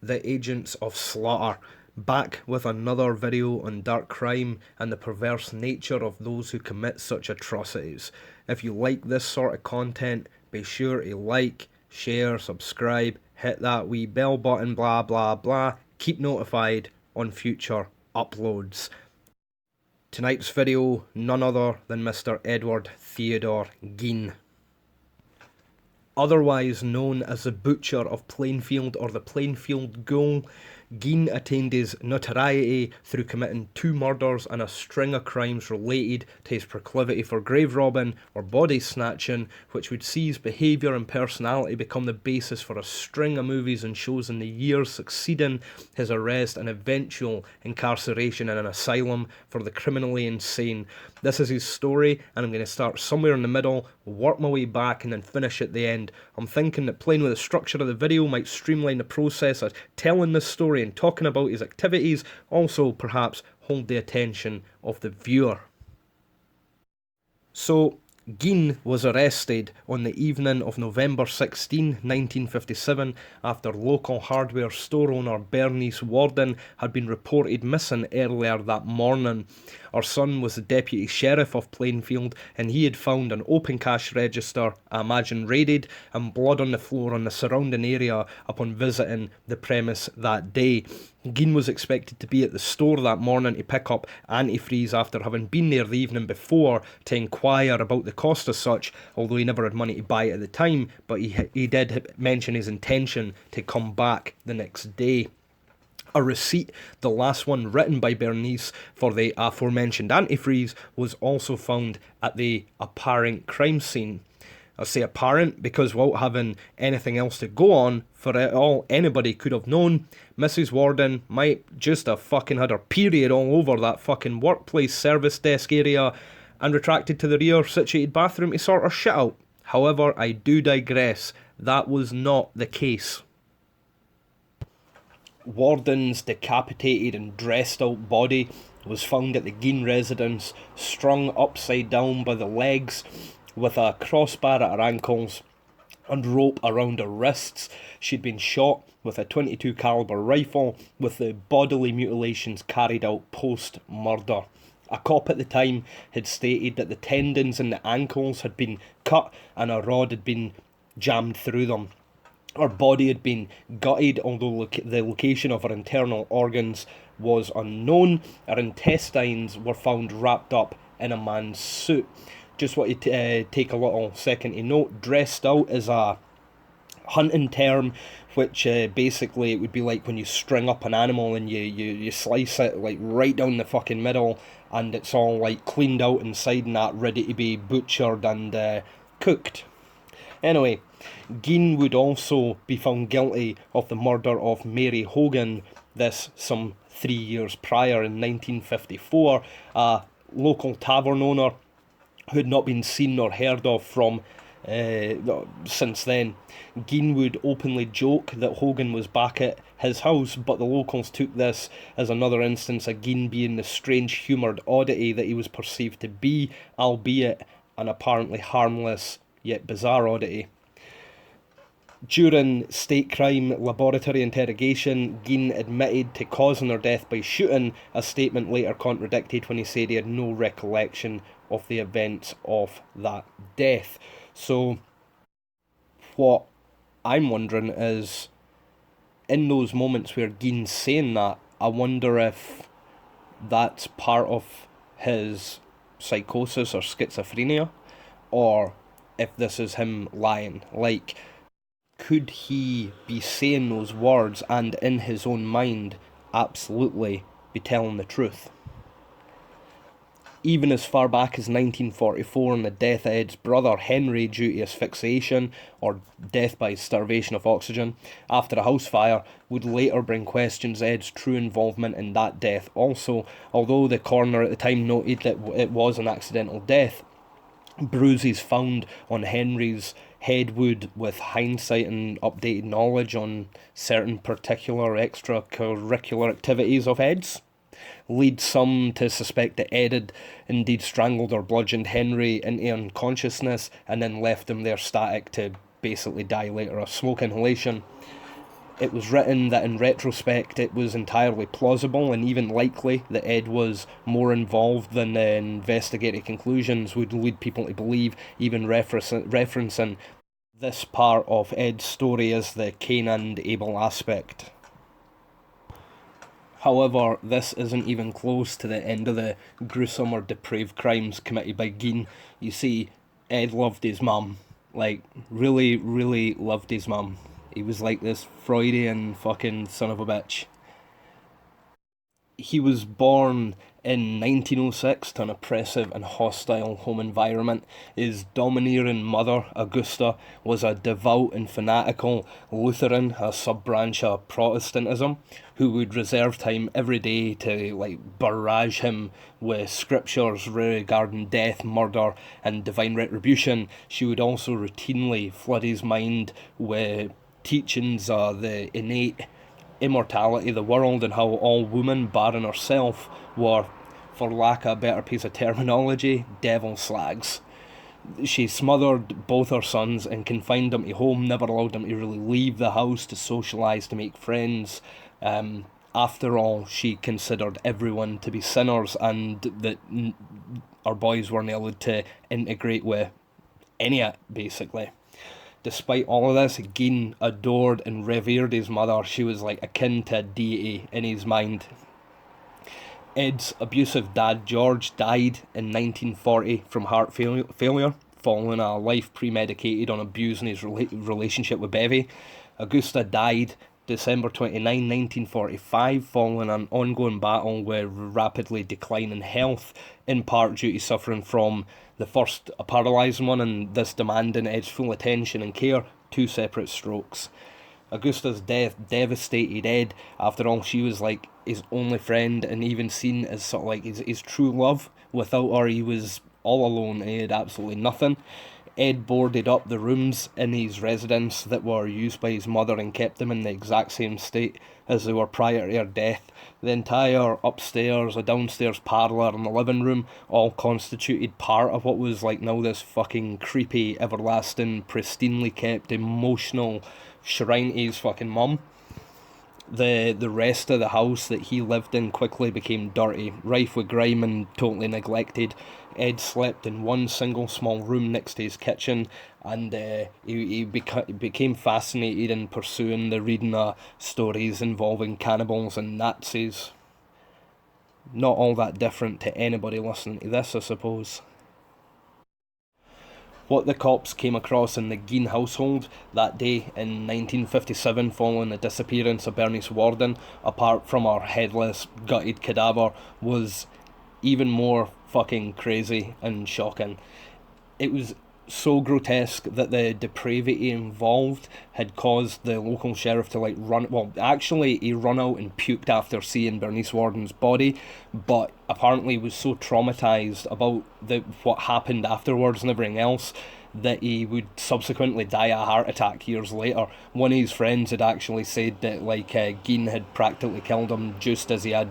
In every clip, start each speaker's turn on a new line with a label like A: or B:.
A: the Agents of Slaughter, back with another video on dark crime and the perverse nature of those who commit such atrocities. If you like this sort of content, be sure to like, share, subscribe, hit that wee bell button, blah blah blah, keep notified on future uploads. Tonight's video, none other than Mr. Edward Theodore Gein. Otherwise known as the Butcher of Plainfield or the Plainfield Ghoul, Gein attained his notoriety through committing 2 murders and a string of crimes related to his proclivity for grave robbing or body snatching, which would see his behaviour and personality become the basis for a string of movies and shows in the years succeeding his arrest and eventual incarceration in an asylum for the criminally insane. This is his story, and I'm going to start somewhere in the middle, work my way back, and then finish at the end. I'm thinking that playing with the structure of the video might streamline the process of telling this story and talking about his activities, also perhaps hold the attention of the viewer. So, Gein was arrested on the evening of November 16, 1957, after local hardware store owner Bernice Worden had been reported missing earlier that morning. Her son was the Deputy Sheriff of Plainfield, and he had found an open cash register, I imagine raided, and blood on the floor on the surrounding area upon visiting the premise that day. Gein was expected to be at the store that morning to pick up antifreeze after having been there the evening before to inquire about the cost of such, although he never had money to buy it at the time, but he did mention his intention to come back the next day. A receipt, the last one written by Bernice for the aforementioned antifreeze, was also found at the apparent crime scene. I say apparent because without having anything else to go on, for all anybody could have known, Mrs. Worden might just have fucking had her period all over that fucking workplace service desk area and retracted to the rear situated bathroom to sort her shit out. However, I do digress. That was not the case. Worden's decapitated and dressed out body was found at the Gein residence, strung upside down by the legs, with a crossbar at her ankles and rope around her wrists. She'd been shot with a .22 caliber rifle, with the bodily mutilations carried out post-murder. A cop at the time had stated that the tendons in the ankles had been cut and a rod had been jammed through them. Her body had been gutted, although the location of her internal organs was unknown. Her intestines were found wrapped up in a man's suit. Just want to take a little second to note, dressed out is a hunting term, which basically it would be like when you string up an animal and you slice it like right down the fucking middle, and it's all like cleaned out inside and that, ready to be butchered and cooked. Anyway, Gein would also be found guilty of the murder of Mary Hogan, this some 3 years prior in 1954, a local tavern owner who had not been seen nor heard of from since then. Gein would openly joke that Hogan was back at his house, but the locals took this as another instance of Gein being the strange humoured oddity that he was perceived to be, albeit an apparently harmless yet bizarre oddity. During state crime laboratory interrogation, Gein admitted to causing her death by shooting, a statement later contradicted when he said he had no recollection of the events of that death. So, what I'm wondering is, in those moments where Gein's saying that, I wonder if that's part of his psychosis or schizophrenia, or if this is him lying. Like, could he be saying those words and in his own mind absolutely be telling the truth? Even as far back as 1944 and the death of Ed's brother Henry due to asphyxiation or death by starvation of oxygen after a house fire would later bring questions Ed's true involvement in that death also, although the coroner at the time noted that it was an accidental death. Bruises found on Henry's head would, with hindsight and updated knowledge on certain particular extracurricular activities of Ed's, lead some to suspect that Ed had indeed strangled or bludgeoned Henry into unconsciousness and then left him there static to basically die later of smoke inhalation. It was written that in retrospect it was entirely plausible and even likely that Ed was more involved than the investigative conclusions would lead people to believe, even referencing this part of Ed's story as the Cain and Abel aspect. However, this isn't even close to the end of the gruesome or depraved crimes committed by Gein. You see, Ed loved his mum. Like, really, really loved his mum. He was like this Freudian fucking son of a bitch. He was born in 1906 to an oppressive and hostile home environment. His domineering mother, Augusta, was a devout and fanatical Lutheran, a sub-branch of Protestantism, who would reserve time every day to barrage him with scriptures regarding death, murder, and divine retribution. She would also routinely flood his mind with teachings of the innate immortality of the world and how all women, barring herself, were, for lack of a better piece of terminology, devil slags. She smothered both her sons and confined them to home, never allowed them to really leave the house to socialise, to make friends. After all, she considered everyone to be sinners and that our boys weren't allowed to integrate with any of it, basically. Despite all of this, Gein adored and revered his mother. She was like akin to a deity in his mind. Ed's abusive dad, George, died in 1940 from heart failure, following a life premedicated on abusing his relationship with Bevy. Augusta died December 29, 1945, following an ongoing battle with rapidly declining health, in part due to suffering from the first, a paralysing one, and this demanding Ed's full attention and care, 2 separate strokes. Augusta's death devastated Ed. After all, she was like his only friend and even seen as sort of like his true love. Without her, he was all alone. He had absolutely nothing. Ed boarded up the rooms in his residence that were used by his mother and kept them in the exact same state as they were prior to her death. The entire upstairs, a downstairs parlour and the living room all constituted part of what was like now this fucking creepy, everlasting, pristinely kept, emotional shrine to his fucking mum. The rest of the house that he lived in quickly became dirty, rife with grime and totally neglected. Ed slept in one single small room next to his kitchen, and he became fascinated in pursuing the reading of stories involving cannibals and Nazis. Not all that different to anybody listening to this, I suppose. What the cops came across in the Gein household that day in 1957 following the disappearance of Bernice Worden, apart from her headless, gutted cadaver, was even more fucking crazy and shocking. It was so grotesque that the depravity involved had caused the local sheriff to he run out and puked after seeing Bernice Worden's body, but apparently was so traumatised about what happened afterwards and everything else that he would subsequently die of a heart attack years later. One of his friends had actually said that Gein had practically killed him just as he had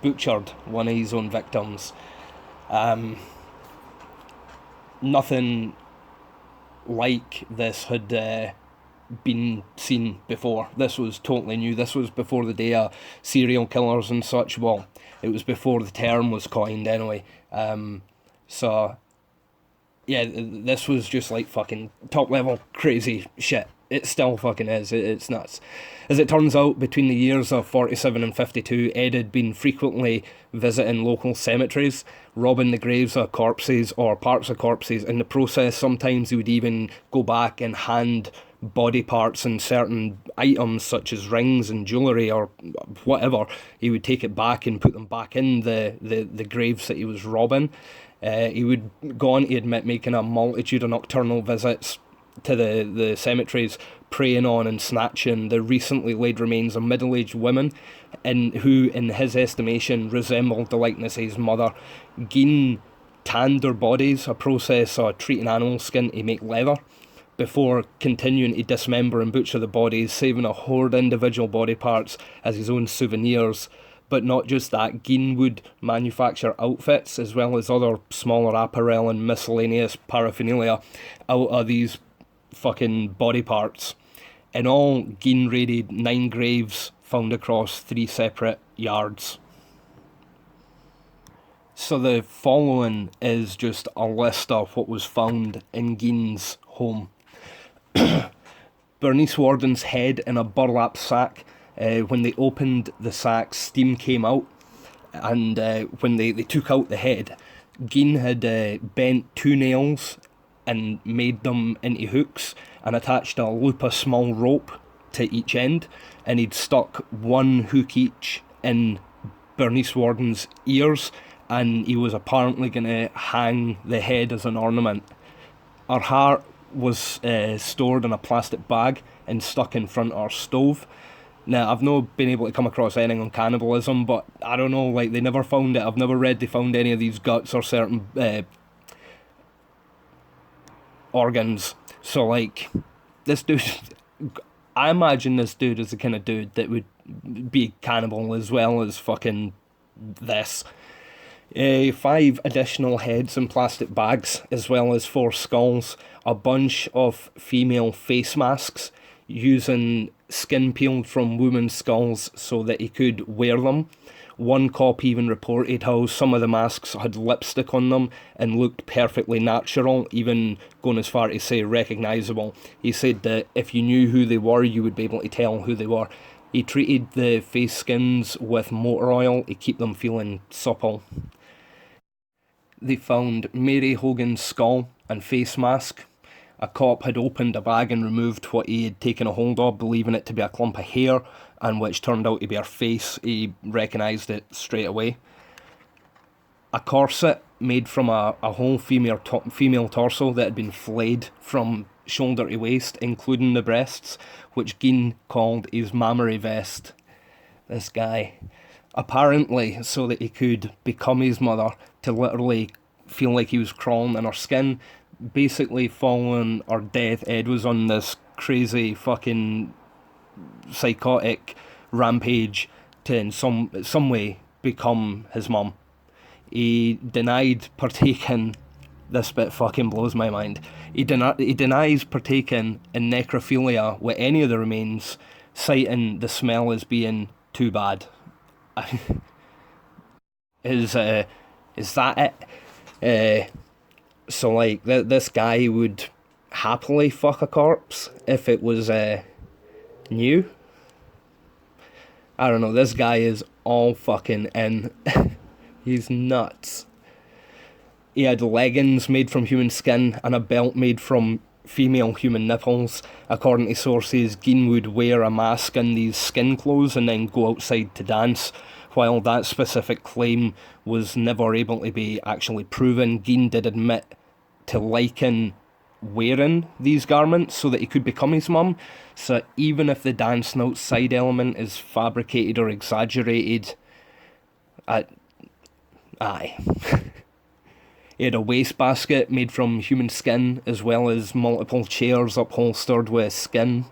A: butchered one of his own victims. Nothing like this had been seen before. This was totally new. This was before the day of serial killers and such. Well, it was before the term was coined anyway. So, yeah, this was just like fucking top level crazy shit. It still fucking is. It's nuts. As it turns out, between the years of 47 and 52, Ed had been frequently visiting local cemeteries, robbing the graves of corpses or parts of corpses. In the process, sometimes he would even go back and hand body parts and certain items such as rings and jewellery or whatever. He would take it back and put them back in the graves that he was robbing. He would go on to admit making a multitude of nocturnal visits to the cemeteries, preying on and snatching the recently laid remains of middle-aged women, and who, in his estimation, resembled the likeness of his mother. Gein tanned their bodies, a process of treating animal skin to make leather, before continuing to dismember and butcher the bodies, saving a horde of individual body parts as his own souvenirs. But not just that, Gein would manufacture outfits as well as other smaller apparel and miscellaneous paraphernalia out of these fucking body parts. In all, Gein raided 9 graves found across 3 separate yards. So the following is just a list of what was found in Gein's home. Bernice Worden's head in a burlap sack. When they opened the sack, steam came out, and when they took out the head, Gein had bent 2 nails and made them into hooks and attached a loop of small rope to each end, and he'd stuck 1 hook each in Bernice Worden's ears, and he was apparently going to hang the head as an ornament. Her heart was stored in a plastic bag and stuck in front of our stove. Now, I've not been able to come across anything on cannibalism, but I don't know, like, they never found it. I've never read they found any of these guts or certain organs. So, like, this dude, I imagine this dude is the kind of dude that would be cannibal as well as fucking this. 5 additional heads in plastic bags, as well as 4 skulls, a bunch of female face masks using skin peeled from women's skulls so that he could wear them. One cop even reported how some of the masks had lipstick on them and looked perfectly natural, even going as far to say recognisable. He said that if you knew who they were, you would be able to tell who they were. He treated the face skins with motor oil to keep them feeling supple. They found Mary Hogan's skull and face mask. A cop had opened a bag and removed what he had taken a hold of, believing it to be a clump of hair, and which turned out to be her face. He recognised it straight away. A corset made from a whole female torso that had been flayed from shoulder to waist, including the breasts, which Gein called his mammary vest. This guy. Apparently, so that he could become his mother, to literally feel like he was crawling in her skin. Basically, following her death, Ed was on this crazy fucking psychotic rampage to in some way become his mum. He denied partaking. This bit fucking blows my mind. He denies partaking in necrophilia with any of the remains, citing the smell as being too bad. Is that it? So, like, this guy would happily fuck a corpse if it was new. I don't know, this guy is all fucking in. He's nuts. He had leggings made from human skin and a belt made from female human nipples. According to sources, Gein would wear a mask and these skin clothes and then go outside to dance. While that specific claim was never able to be actually proven, Gein did admit to liking wearing these garments so that he could become his mum. So even if the dancing outside element is fabricated or exaggerated, aye. He had a wastebasket made from human skin, as well as multiple chairs upholstered with skin.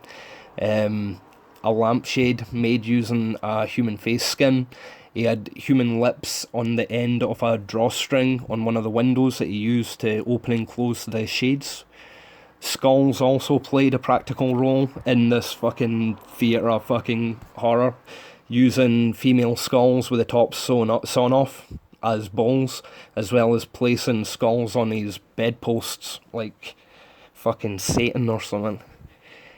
A: A lampshade made using a human face skin. He had human lips on the end of a drawstring on one of the windows that he used to open and close the shades. Skulls also played a practical role in this fucking theatre of fucking horror, using female skulls with the tops sawn off as balls, as well as placing skulls on his bedposts like fucking Satan or something.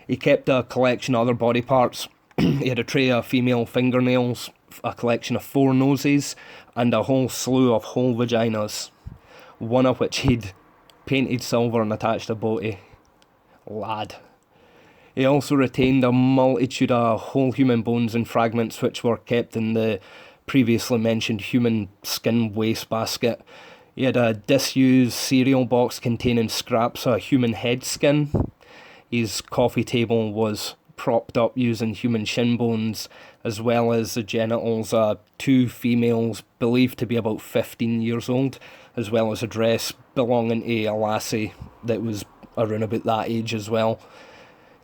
A: He kept a collection of other body parts. He had a tray of female fingernails, a collection of 4 noses, and a whole slew of whole vaginas, one of which he'd painted silver and attached a bow to. Lad. He also retained a multitude of whole human bones and fragments which were kept in the previously mentioned human skin wastebasket. He had a disused cereal box containing scraps of human head skin. His coffee table was propped up using human shin bones, as well as the genitals of 2 females believed to be about 15 years old, as well as a dress belonging to a lassie that was around about that age as well.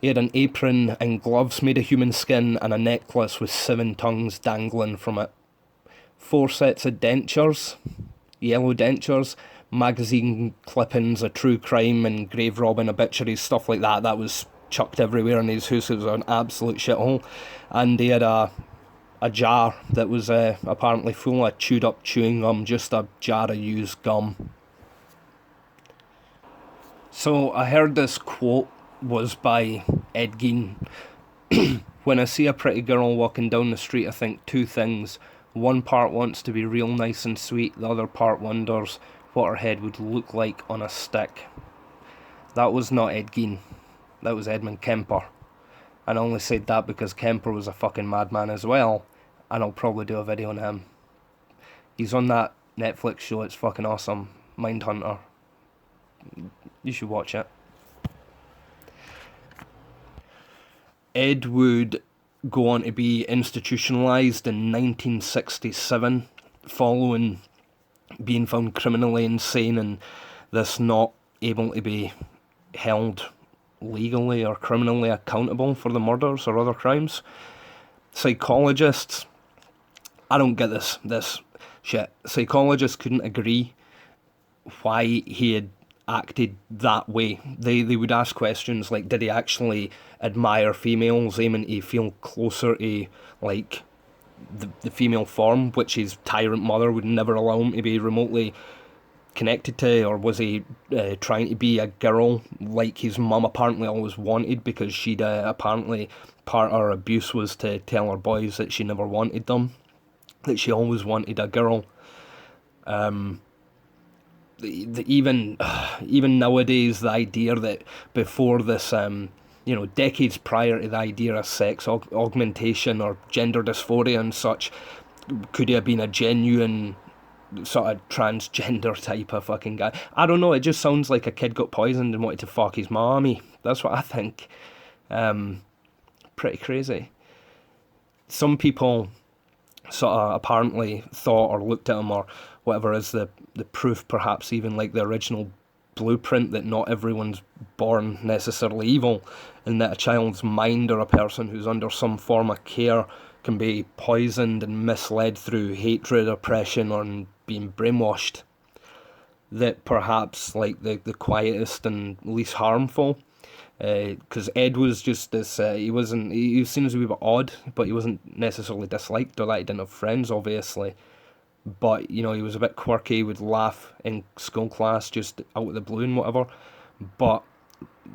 A: He had an apron and gloves made of human skin and a necklace with 7 tongues dangling from it. 4 sets of dentures, yellow dentures, magazine clippings of true crime and grave robbing obituaries, stuff like that. That was chucked everywhere in his house. It was an absolute shithole. And he had a jar that was apparently full of chewed up chewing gum, just a jar of used gum. So I heard this quote was by Ed Gein. When I see a pretty girl walking down the street, I think two things. One part wants to be real nice and sweet, the other part wonders what her head would look like on a stick. That was not Ed Gein. That was Edmund Kemper. And I only said that because Kemper was a fucking madman as well, and I'll probably do a video on him. He's on that Netflix show, it's fucking awesome, Mindhunter. You should watch it. Ed would go on to be institutionalised in 1967 following being found criminally insane and this not able to be held legally or criminally accountable for the murders or other crimes. Psychologists, I don't get this shit. Psychologists couldn't agree why he had acted that way. They would ask questions like, did he actually admire females, aiming to feel closer to like the female form, which his tyrant mother would never allow him to be remotely connected to, or was he trying to be a girl like his mum apparently always wanted, because she'd apparently part of her abuse was to tell her boys that she never wanted them, that she always wanted a girl. Even nowadays, the idea that before this, decades prior to the idea of sex augmentation or gender dysphoria and such, could he have been a genuine sort of transgender type of fucking guy? I don't know, it just sounds like a kid got poisoned and wanted to fuck his mommy. That's what I think. Pretty crazy. Some people sort of apparently thought or looked at him or whatever as the proof, perhaps even like the original blueprint, that not everyone's born necessarily evil, and that a child's mind or a person who's under some form of care can be poisoned and misled through hatred, oppression, or being brainwashed. That perhaps like the quietest and least harmful, because Ed was just this, he was seen as a wee bit odd, but he wasn't necessarily disliked, or that he didn't have friends, obviously. But, he was a bit quirky, would laugh in school class just out of the blue and whatever. But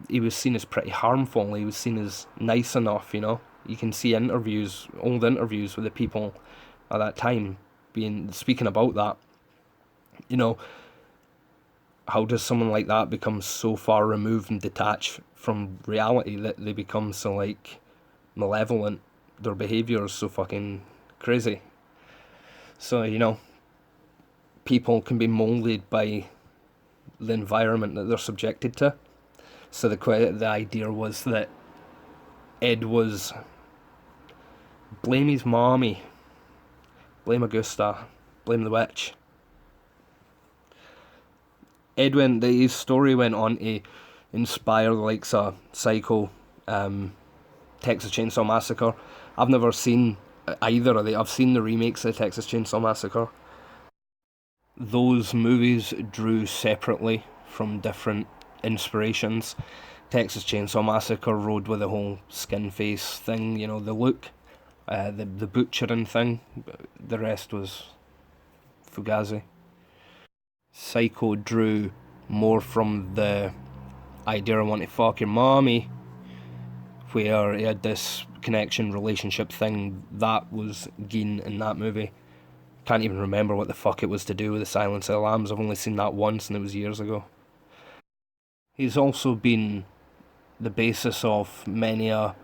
A: he was seen as pretty harmful. He was seen as nice enough, You can see old interviews with the people at that time speaking about that. How does someone like that become so far removed and detached from reality that they become so, like, malevolent? Their behaviour is so fucking crazy. So, people can be moulded by the environment that they're subjected to. So the idea was that Ed was blame his mommy, blame Augusta, blame the witch. His story went on to inspire the likes of Psycho, Texas Chainsaw Massacre. I've never seen either of I've seen the remakes of Texas Chainsaw Massacre. Those movies drew separately from different inspirations. Texas Chainsaw Massacre rode with the whole skin face thing, the look, the butchering thing. The rest was fugazi. Psycho drew more from the idea I want to fuck your mommy, where he had this connection, relationship thing. That was Gein in that movie. Can't even remember what the fuck it was to do with the Silence of the Lambs. I've only seen that once and it was years ago. He's also been the basis of many a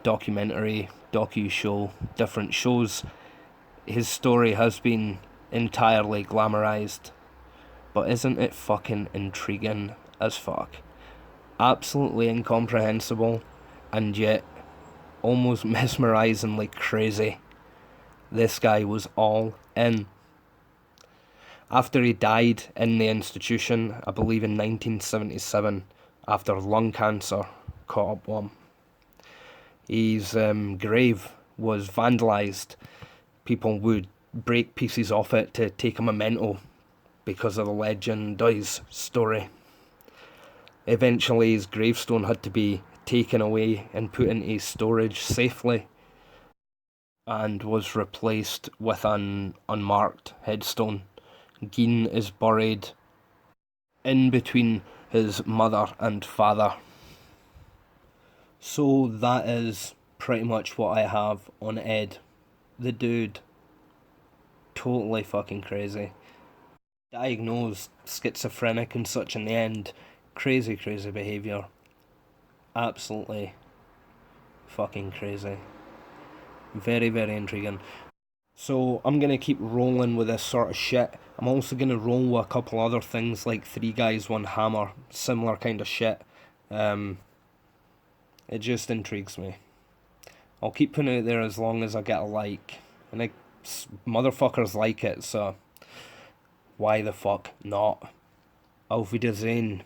A: documentary, docu-show, different shows. His story has been entirely glamorized, but isn't it fucking intriguing as fuck? Absolutely incomprehensible, and yet almost mesmerizingly crazy. This guy was all in. After he died in the institution, I believe in 1977, after lung cancer caught up with him, his grave was vandalised. People would break pieces off it to take a memento because of the legend of his story. Eventually his gravestone had to be taken away and put into storage safely, and was replaced with an unmarked headstone. Gein is buried in between his mother and father. So that is pretty much what I have on Ed. The dude, totally fucking crazy. Diagnosed schizophrenic and such in the end. Crazy behaviour. Absolutely fucking crazy. Very intriguing. So I'm going to keep rolling with this sort of shit. I'm also going to roll with a couple other things like Three Guys, One Hammer. Similar kind of shit. It just intrigues me. I'll keep putting it there as long as I get a like. And motherfuckers like it, so why the fuck not? Auf Wiedersehen.